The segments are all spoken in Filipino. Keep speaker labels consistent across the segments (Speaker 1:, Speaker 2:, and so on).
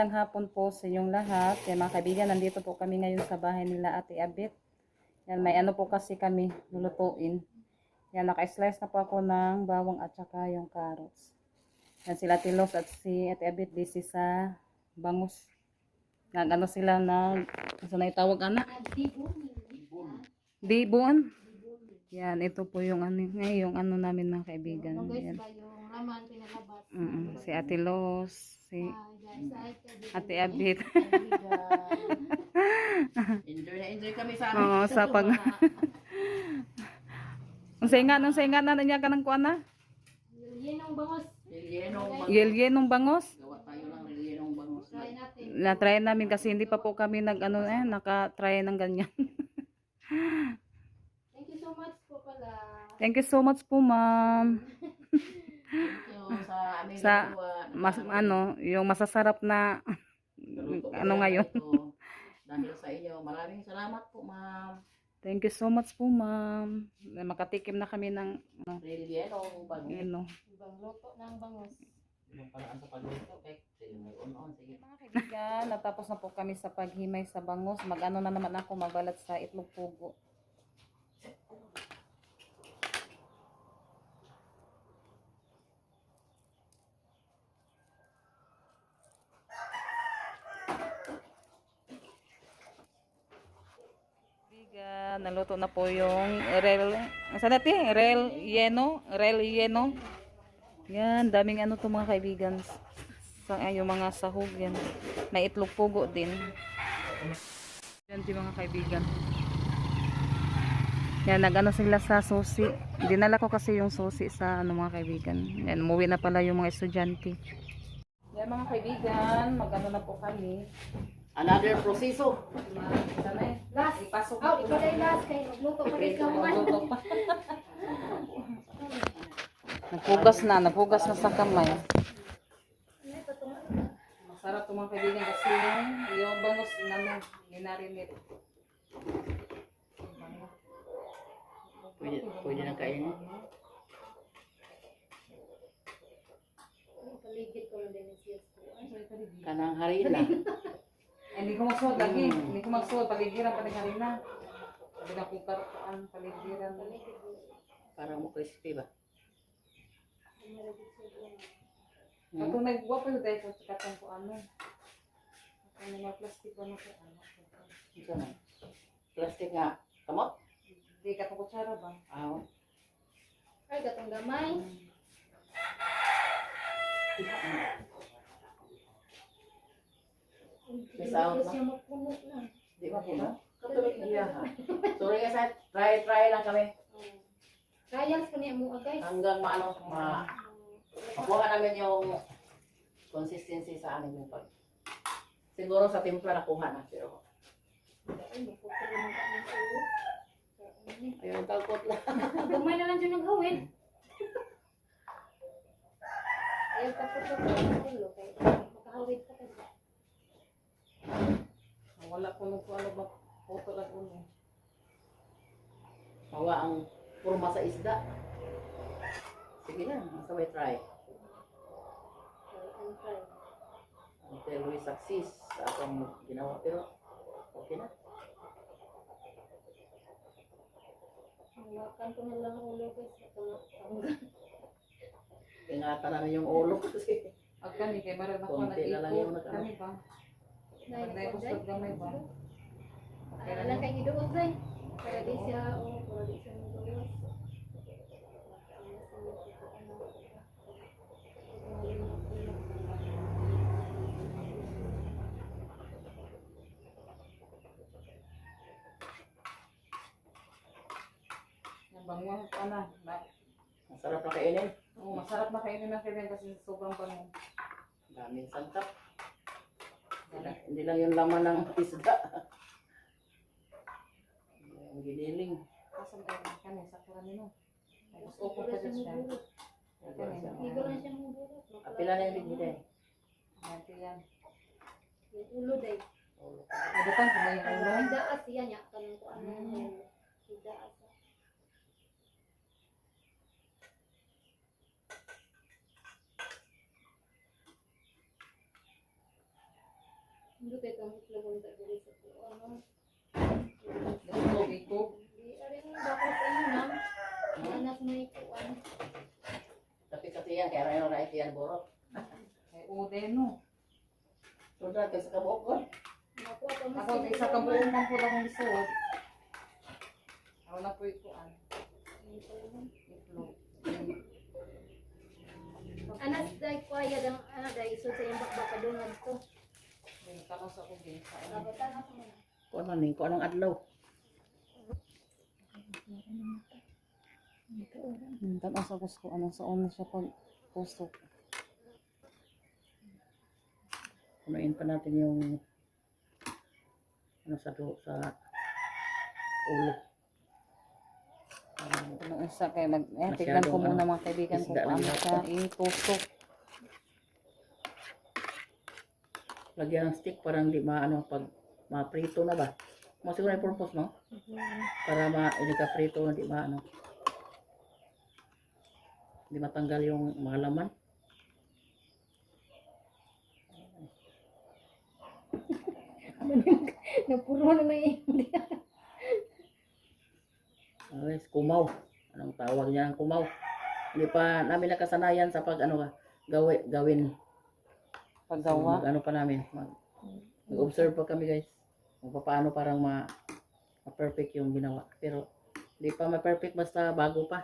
Speaker 1: magandang hapon po sa inyong lahat. Yan mga kaibigan, nandito po kami ngayon sa bahay nila Ate Abet. Yan, may ano po kasi kami lulutuin. Yan, naka-slice na po ako ng bawang at saka yung carrots. Yan, sila Tilos at si Ate Abet busy sa bangus. Nag-ano sila na, ano na itawag anak? Dibon. Yan, ito po yung ano namin mga kaibigan. Yan. Si Ate Los, si Ate Abit.
Speaker 2: Enjoy kami sa
Speaker 1: Oo, sa pag Nung saingan na niya ka ng kuan na?
Speaker 3: Yenong bangos.
Speaker 1: Yelyenong bangos.
Speaker 2: Gawa tayo ng relyenong bangus.
Speaker 3: Try natin.
Speaker 1: Na-try namin kasi hindi pa po kami naka-try ng ganyan.
Speaker 3: Thank you so much po pala.
Speaker 1: Thank you so much po, ma'am.
Speaker 2: Sa aming
Speaker 1: Sa
Speaker 2: lutuan,
Speaker 1: yung masasarap na
Speaker 2: naluto ko
Speaker 1: ano
Speaker 2: yan
Speaker 1: ngayon.
Speaker 2: ito. Dahil sa inyo, maraming salamat po, ma'am.
Speaker 1: Thank you so much po, ma'am. Makatikim na kami ng
Speaker 2: Relyenong bangus.
Speaker 3: Ibang luto ng bangos.
Speaker 2: Yung paraan sa pagluto, sige mo on. Sige.
Speaker 1: Mga kaibigan, natapos na po kami sa paghimay sa bangus. Mag-ano na naman ako, magbalat sa itlog pugo. Kaibigan, naluto na po yung rel yeno. Yan, daming ano to mga kaibigan. Yung mga sahog yan. May itlog pugo din. Yan di mga kaibigan. Yan, nag-ano sila sa susi. Dinala ko kasi yung susi sa mga kaibigan. Yan, umuwi na pala yung mga estudyante. Yan mga kaibigan, mag-ano na po kami.
Speaker 2: Another proseso.
Speaker 1: Sana eh.
Speaker 3: Last.
Speaker 1: Ipasok
Speaker 3: Oh, ikaw na yung last. Kaya magluto pa rin ka mo.
Speaker 1: Magluto pa. Naghugas na sa kamay. Masarap itong mga kaibigan kasi yung bangus namin, ginarinit.
Speaker 2: Pwede na kainin.
Speaker 3: Paligid ko lang din yung siyas ko.
Speaker 2: Kanang harina.
Speaker 1: Hindi ko magsuot lagi. Hindi ko magsuot. Paligiran pa ni Karina. Sabi na kung karoon, paligiran.
Speaker 2: Parang mo crispy ba?
Speaker 1: Kung nagbuwa pa yun dahil kung katang ko ano. Kung mga plastic ba na ko ano.
Speaker 2: Ito na. Plastic nga. Kamot?
Speaker 1: Hindi ka kutsara ba?
Speaker 2: Aw.
Speaker 3: Ay, gatong gamay.
Speaker 2: Miss out na.
Speaker 3: Siya mapuno na.
Speaker 2: Di ba puno? Katulog niya ha. Sorry guys, try lang kami.
Speaker 3: Trials ko niya mo guys.
Speaker 2: Hanggang makuha namin yung consistency sa aming pag. Siguro sa timpla nakuha na. Pero
Speaker 3: Ay, maputo naman kami sa ulo.
Speaker 2: ayun, talkot lang.
Speaker 3: Gamay na lang dyan naghawin. Ayaw tapos sa ulo. Kaya makahawid ka kasi.
Speaker 1: Wala ko nung ano ba. Photo lang ulo.
Speaker 2: Mawa ang purma sa isda. Sige lang, masaway try. Until we success sa akong ginawa. Pero okay na.
Speaker 3: Hawakan ko na lang ulo guys.
Speaker 2: Ingatan na yung ulo kasi.
Speaker 1: Ag kami kay Maral na ko
Speaker 2: Konti na lang yung
Speaker 1: nag-ikot. Kami ba? Pagday ko sa gamay ba?
Speaker 3: Alam kay giduot day. Para di siya para di siya madulas.
Speaker 1: Yung bango ano.
Speaker 2: Masarap na kainin.
Speaker 1: Masarap na kainin na kaibigan kasi sobrang bango.
Speaker 2: Daming santap. Hindi lang yung laman ng isda. Ang giniling.
Speaker 1: Kasan tayo kami sa karami no. Tapos open pa dyan siya.
Speaker 3: Igo lang siya ng bulat.
Speaker 2: Apila na yung bigyan eh.
Speaker 1: Ate yan.
Speaker 3: Yung ulo day.
Speaker 1: Nagutang ko ba yung ulo?
Speaker 3: Ang daas siya niya kanang ko ano. Ang daas. Hindi kayo kang itlog sa dili sa ano.
Speaker 2: Iko.
Speaker 3: Di aring bakit sa inyo ma'am. Anak na ikuan.
Speaker 2: Tapi kasi yan, kaya rin na ito yan, borok.
Speaker 1: Kay Ude, no?
Speaker 2: Sudah, kasi kabuok ko.
Speaker 3: Nakuha ko mas.
Speaker 1: Ako, isa ka buong man po akong isuot. Ako na po ito, itlog.
Speaker 3: Anas dai kuya dang ana dai iso sa iyang bakbaka doon ngadto.
Speaker 1: Tapos ako din sa
Speaker 3: Kabatan ako man.
Speaker 2: Kung ano ning, kung anong adlaw.
Speaker 1: Tapos ako ko, ano, sa una siya pag pusok.
Speaker 2: Kumain pa natin yung ano sa ulo.
Speaker 1: Ano isa kay tignan ko
Speaker 2: Masyadong,
Speaker 1: muna mga kaibigan ko
Speaker 2: isda
Speaker 1: kung
Speaker 2: lang
Speaker 1: ano
Speaker 2: yata.
Speaker 1: siya itusok.
Speaker 2: Lagyan ng stick para hindi maano pag ma-prito na ba? Masiguro yung purpose, no? Para hindi ka prito, hindi maano. Hindi matanggal yung mga laman.
Speaker 3: Napuro na na eh.
Speaker 2: Yes, kumaw. Anong tawag niya ng kumaw? Hindi pa namin nakasanayan sa pag ano gawin.
Speaker 1: Paggawa.
Speaker 2: Mag ano pa namin. Mag-observe pa kami guys. Kung paano parang ma-perfect yung ginawa. Pero hindi pa ma-perfect basta bago pa.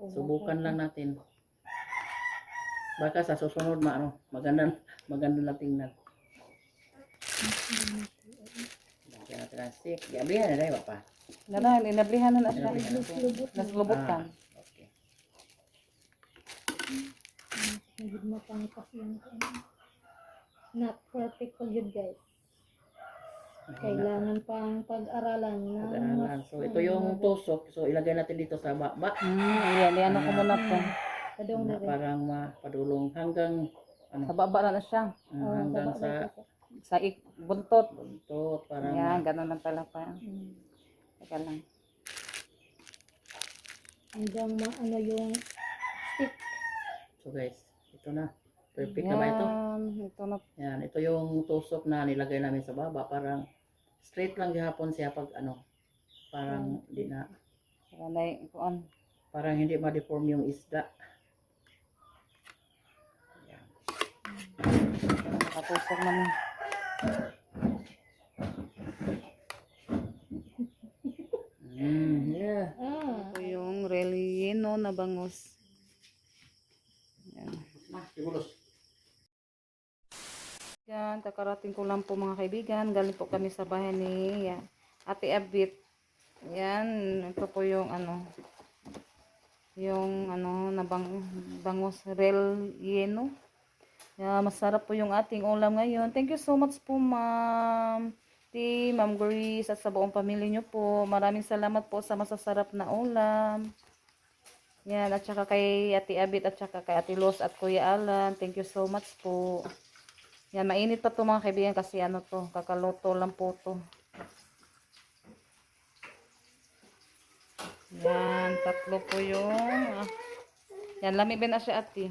Speaker 2: Subukan lang natin. Baka sa susunod maganda na tingnan. Lagyan natin ang stick. Gabihan na rin pa.
Speaker 1: Ganahan, inablihan na siya.
Speaker 3: Lubot.
Speaker 1: Naslubot ka.
Speaker 2: Okay.
Speaker 3: Nagid mo pang kasi yan. Not perfect pag yun guys. Kailangan pang pag-aralan na.
Speaker 2: Pag-aralan. So ito yung tusok. So ilagay natin dito sa baba.
Speaker 1: Ayan, ano ko muna po.
Speaker 3: Padong na rin.
Speaker 2: Parang mapadulong hanggang
Speaker 1: Sa baba na siya.
Speaker 2: hanggang sa
Speaker 1: Sa buntot.
Speaker 2: buntot. Parang
Speaker 1: Ayan, ganun lang pala pa.
Speaker 3: Mm.
Speaker 1: Teka lang.
Speaker 3: Hanggang ano yung stick.
Speaker 2: so guys, ito na. Perfect na ba ito?
Speaker 1: Ito na.
Speaker 2: Yan, ito yung tusok na nilagay namin sa baba. Parang straight lang gihapon siya pag parang hindi na, parang hindi ma-deform yung isda. Yan.
Speaker 1: Nakatusok man.
Speaker 2: Yeah.
Speaker 1: Ito yung relleno na bangus. Yan.
Speaker 2: Sigulos.
Speaker 1: Yan, kakarating ko lang po mga kaibigan. Galing po kami sa bahay ni Ate Abit. Yan, ito po yung bangus relleno. Yan, masarap po yung ating ulam ngayon. Thank you so much po, Ma'am Ma'am Grace at sa buong pamilya nyo po. Maraming salamat po sa masasarap na ulam. Yan, at saka kay Ate Abit at saka kay Ate Los at Kuya Alan. Thank you so much po. Yan, mainit pa to mga kaibigan kasi kakaluto lang po to. Yan, tatlo po yung yan, lamig na siya ate.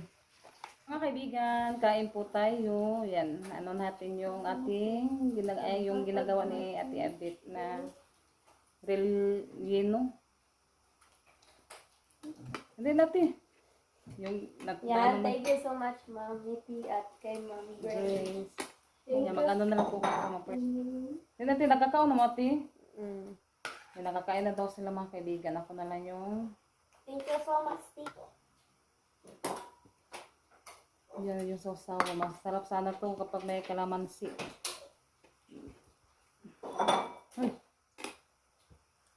Speaker 1: Mga kaibigan, kain po tayo. Yan, natin yung ating yung ginagawa ni Ate Abit na relleno. Hindi natin. Yung
Speaker 3: Yeah, thank you so much, Ma'am Nippy at kay Ma'am Grace.
Speaker 1: Yan, mag-ano na lang po mga Hindi natin, nakakaon na mo ate. Yan, nakakain na daw sila mga kaibigan. Ako na lang yung
Speaker 3: Thank you so much, Tito.
Speaker 1: yan, yung sausaw. Masarap sana to kapag may kalamansi. Ay.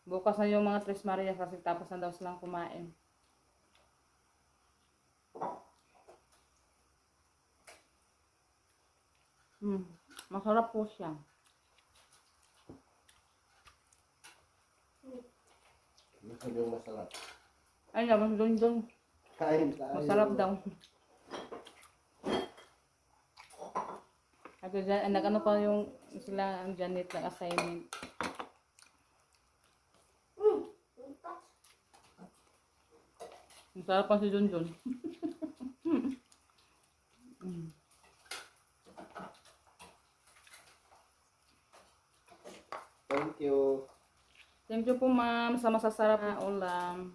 Speaker 1: Bukas na yung mga Tres Marias kasi tapos na daw silang kumain. Masarap po siya.
Speaker 4: Sabi yung masarap.
Speaker 1: Ay, naman doon.
Speaker 4: Kain tayo.
Speaker 1: Masarap daw. At nag-ano pa yung sila ang Janet ng assignment. Masarap pa si Junjun.
Speaker 4: Thank you.
Speaker 1: Thank you po ma'am sa masasarap na ulam.